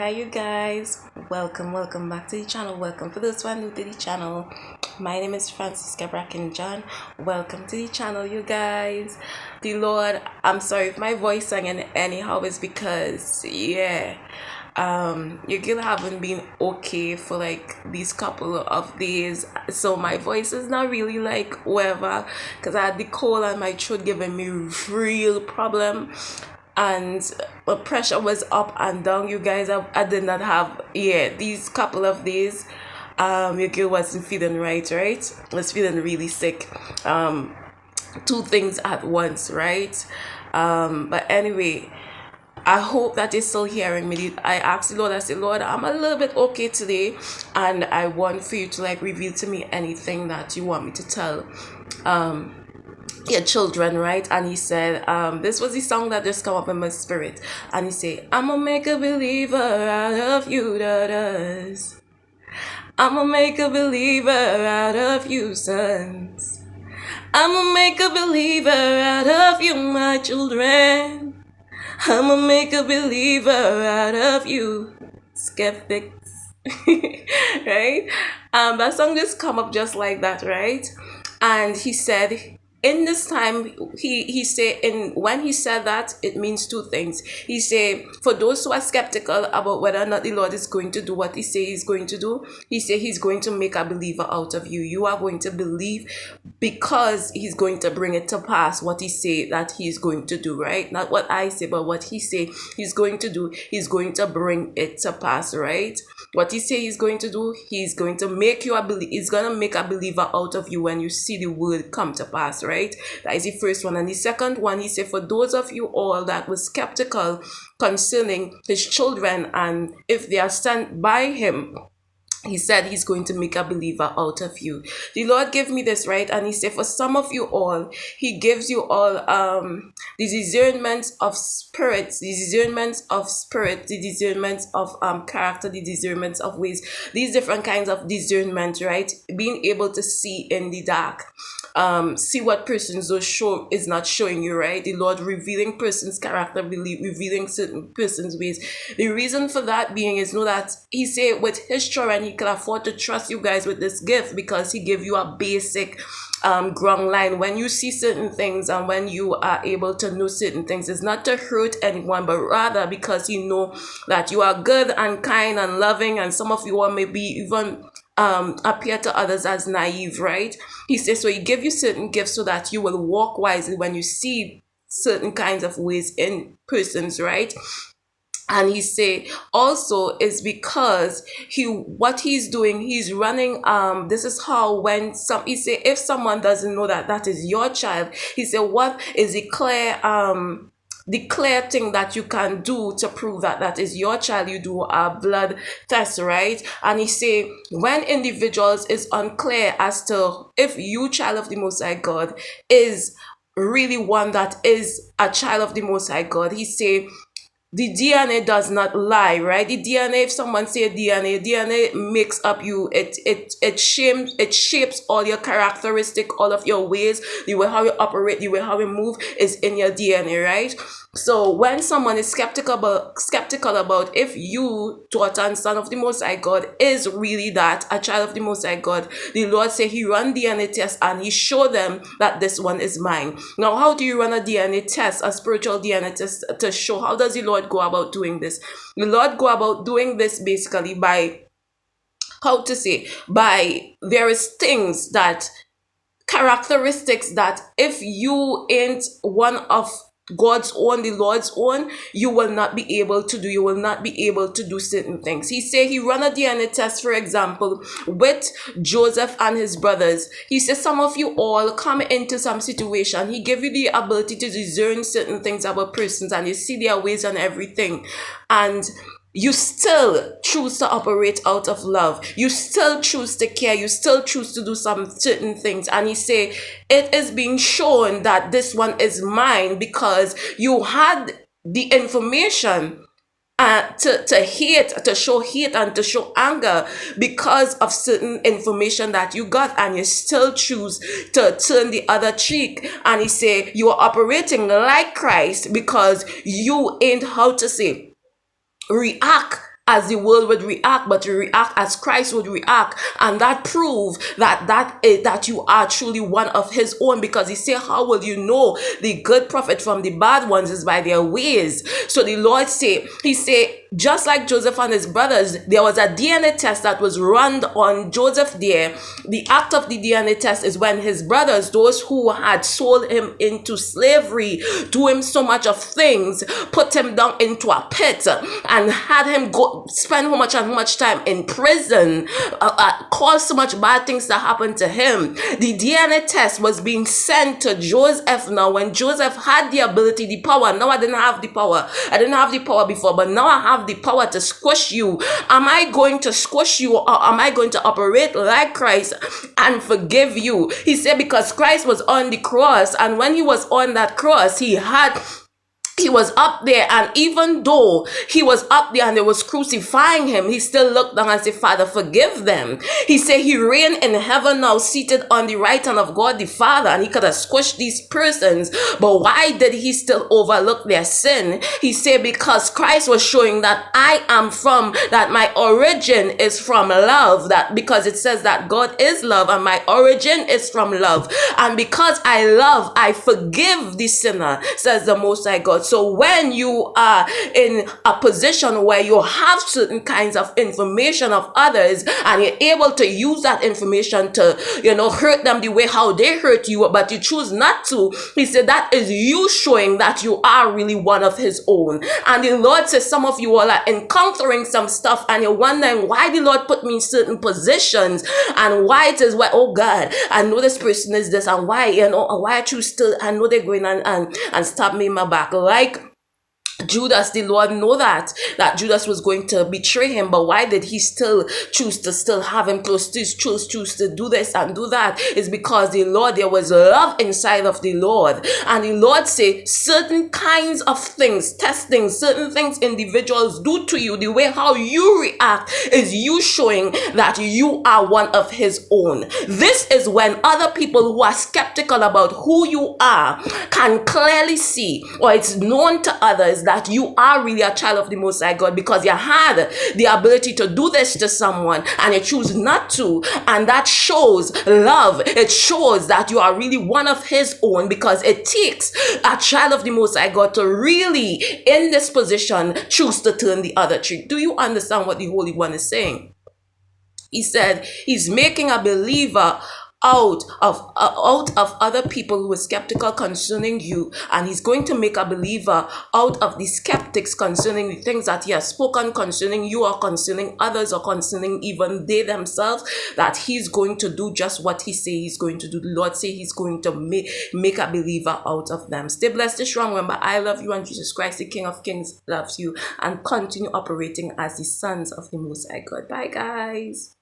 Hi you guys, welcome back to the channel. Welcome for those who are new to the channel. My name is Fransica Brackin John. Welcome to the channel, you guys. The Lord, I'm sorry if my voice sang anyhow, is because you girl haven't been okay for like these couple of days, so my voice is not really like whatever, because I had the cold and my throat giving me real problem, and the pressure was up and down, you guys. I did not have these couple of days. Your girl wasn't feeling right, was feeling really sick, two things at once, right? But anyway, I hope that you're still hearing me. I asked the Lord, I said, Lord, I'm a little bit okay today, and I want for you to like reveal to me anything that you want me to tell your children, right? And he said, this was the song that just come up in my spirit, and he said, I'm gonna make a believer out of you, daughters. I'm gonna make a believer out of you, sons. I'm gonna make a believer out of you, my children. I'm gonna make a believer out of you, skeptics. Right? That song just come up just like that, right? And he said, in this time, he said, in when he said that, it means two things. He said, for those who are skeptical about whether or not the Lord is going to do what he says he's going to do, he said he's going to make a believer out of you. You are going to believe because he's going to bring it to pass what he say that he's going to do, right? Not what I say, but what he say he's going to do. He's going to bring it to pass, right? What he say he's going to do, he's going to make you he's going to make a believer out of you when you see the word come to pass, right? That is the first one. And the second one, he said, for those of you all that was skeptical concerning his children and if they are sent by him, he said he's going to make a believer out of you. The Lord gave me this, right? And he said, for some of you all, he gives you all the discernment of spirits, the discernment of spirit, the discernment of character, the discernment of ways, these different kinds of discernment, right? Being able to see in the dark. See what persons those show is not showing you, right? The Lord revealing person's character, revealing certain person's ways. The reason for that being is know that he said with his children he can afford to trust you guys with this gift because he gave you a basic ground line. When you see certain things and when you are able to know certain things, it's not to hurt anyone, but rather because you know that you are good and kind and loving, and some of you are maybe even appear to others as naive, right? He says, so he give you certain gifts so that you will walk wisely when you see certain kinds of ways in persons, right? And he say also is because what he's doing, he's running, this is how when he say if someone doesn't know that that is your child, he said what is the clear thing that you can do to prove that that is your child. You do a blood test, right? And he say when individuals is unclear as to if you, child of the Most High God, is really one that is a child of the Most High God, he say the DNA does not lie, right? The DNA, if someone say DNA makes up you. It shapes all your characteristic, all of your ways, the way how you operate, the way how you move is in your DNA, right? So when someone is skeptical about if you, daughter and son of the Most High God, is really that a child of the Most High God, the Lord say he run DNA test and he show them that this one is mine. Now, how do you run a DNA test, a spiritual DNA test, to show? How does the Lord go about doing this? The Lord go about doing this basically by, by various things, that characteristics that if you ain't one of God's own, the Lord's own, you will not be able to do. You will not be able to do certain things. He say he run a DNA test, for example, with Joseph and his brothers. He says some of you all come into some situation. He give you the ability to discern certain things about persons and you see their ways and everything. And you still choose to operate out of love. You still choose to care. You still choose to do some certain things. And he say, it is being shown that this one is mine because you had the information to hate, to show hate and to show anger because of certain information that you got, and you still choose to turn the other cheek. And he say, you are operating like Christ because you ain't react as the world would react, but to react as Christ would react. And that proves that you are truly one of his own, because he said, how will you know the good prophet from the bad ones is by their ways? So the Lord say, he said, just like Joseph and his brothers, there was a DNA test that was run on Joseph there. The act of the DNA test is when his brothers, those who had sold him into slavery, do him so much of things, put him down into a pit and had him go spend how much and how much time in prison, caused so much bad things to happen to him. The DNA test was being sent to Joseph now, when Joseph had the ability, the power. Now I didn't have the power. I didn't have the power before, but now I have the power to squish you. Am I going to squish you, or am I going to operate like Christ and forgive you? He said, because Christ was on the cross, and when he was on that cross, he was up there, and even though he was up there and they was crucifying him, he still looked down and said, Father, forgive them. He said he reigned in heaven now, seated on the right hand of God the Father, and he could have squished these persons, but why did he still overlook their sin? He said, because Christ was showing that that my origin is from love, that because it says that God is love and my origin is from love, and because I love, I forgive the sinner, says the Most High God. So when you are in a position where you have certain kinds of information of others, and you're able to use that information to, hurt them the way how they hurt you, but you choose not to, he said that is you showing that you are really one of his own. And the Lord says some of you all are encountering some stuff, and you're wondering why the Lord put me in certain positions, and why it is why, oh God, I know this person is this, and why, why I choose still, I know they're going and stab me in my back. Like Judas, the Lord know that Judas was going to betray him, but why did he still choose to still have him close to his choose to do this and do that? Is because the Lord, there was love inside of the Lord, and the Lord say certain kinds of things, testing certain things individuals do to you, the way how you react is you showing that you are one of his own. This is when other people who are skeptical about who you are can clearly see, or it's known to others, that you are really a child of the Most High God, because you had the ability to do this to someone and you choose not to. And that shows love. It shows that you are really one of his own, because it takes a child of the Most High God to really, in this position, choose to turn the other cheek. Do you understand what the Holy One is saying? He said he's making a believer out of other people who are skeptical concerning you, and he's going to make a believer out of the skeptics concerning the things that he has spoken concerning you, or concerning others, or concerning even they themselves, that he's going to do just what he say he's going to do. The Lord say he's going to make a believer out of them. Stay blessed, stay strong. Remember, I love you, and Jesus Christ, the King of Kings, loves you, and continue operating as the sons of the Most High God. Bye, guys.